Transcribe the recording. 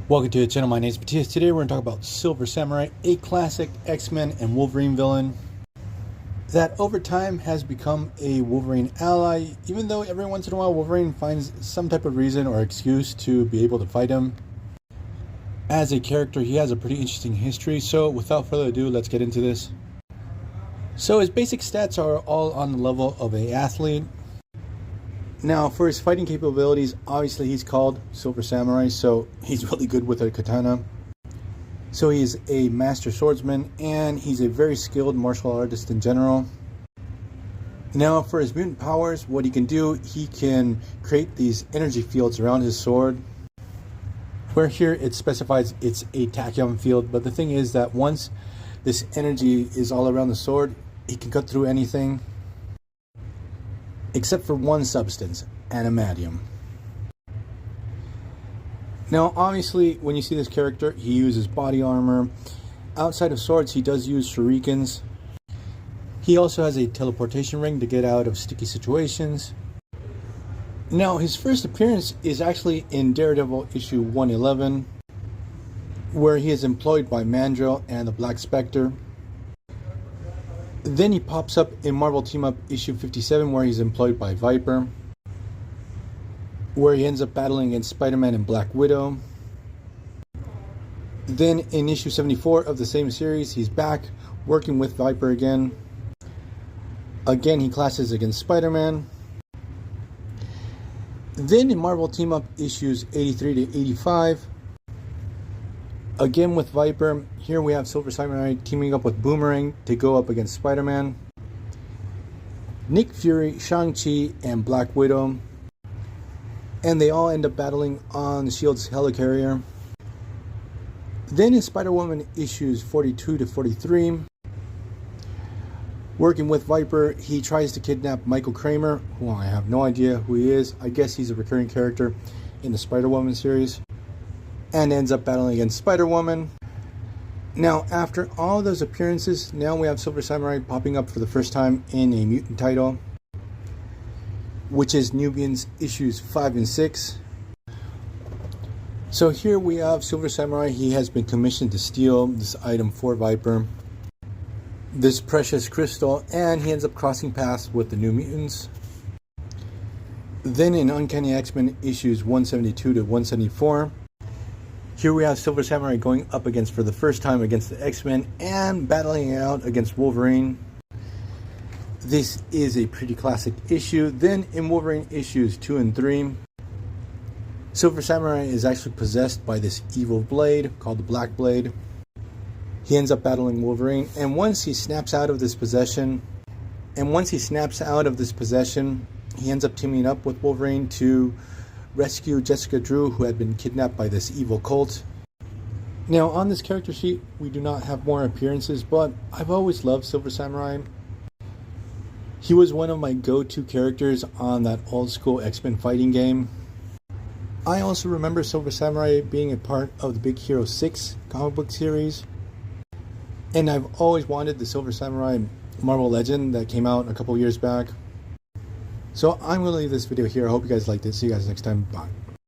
Welcome to the channel. My name is Matthias. Today we're going to talk about Silver Samurai, a classic X-Men and Wolverine villain that over time has become a Wolverine ally, even though every once in a while Wolverine finds some type of reason or excuse to be able to fight him. As a character, he has a pretty interesting history, so without further ado, let's get into this. So his basic stats are all on the level of an athlete. Now, for his fighting capabilities, obviously he's called Silver Samurai, so he's really good with a katana. So he's a master swordsman, and he's a very skilled martial artist in general. Now, for his mutant powers, what he can do, he can create these energy fields around his sword. Where here it specifies it's a tachyon field, but the thing is that once this energy is all around the sword, he can cut through anything. Except for one substance, animadium. Now, obviously, when you see this character, he uses body armor. Outside of swords, he does use shurikens. He also has a teleportation ring to get out of sticky situations. Now, his first appearance is actually in Daredevil issue 111, where he is employed by Mandrill and the Black Spectre. Then he pops up in Marvel Team Up issue 57, where he's employed by Viper, where he ends up battling against Spider-Man and Black Widow. Then in issue 74 of the same series, he's back working with Viper again. Again, he clashes against Spider-Man. Then in Marvel Team Up issues 83 to 85, again with Viper, here we have Silver Samurai teaming up with Boomerang to go up against Spider-Man, Nick Fury, Shang-Chi, and Black Widow. And they all end up battling on S.H.I.E.L.D.'s helicarrier. Then in Spider-Woman issues 42 to 43, working with Viper, he tries to kidnap Michael Kramer, who I have no idea who he is. I guess he's a recurring character in the Spider-Woman series, and ends up battling against Spider-Woman. Now, after all those appearances, now we have Silver Samurai popping up for the first time in a mutant title, which is New Mutants issues 5 and 6. So here we have Silver Samurai. He has been commissioned to steal this item for Viper, this precious crystal, and he ends up crossing paths with the New Mutants. Then in Uncanny X-Men issues 172 to 174, here we have Silver Samurai going up against, for the first time, against the X-Men and battling it out against Wolverine. This is a pretty classic issue. Then in Wolverine issues 2 and 3, Silver Samurai is actually possessed by this evil blade called the Black Blade. He ends up battling Wolverine, and once he snaps out of this possession, he ends up teaming up with Wolverine to rescue Jessica Drew, who had been kidnapped by this evil cult. Now, on this character sheet, we do not have more appearances, but I've always loved Silver Samurai. He was one of my go-to characters on that old school X-Men fighting game. I also remember Silver Samurai being a part of the Big Hero 6 comic book series. And I've always wanted the Silver Samurai Marvel Legend that came out a couple years back. So I'm going to leave this video here. I hope you guys liked it. See you guys next time. Bye.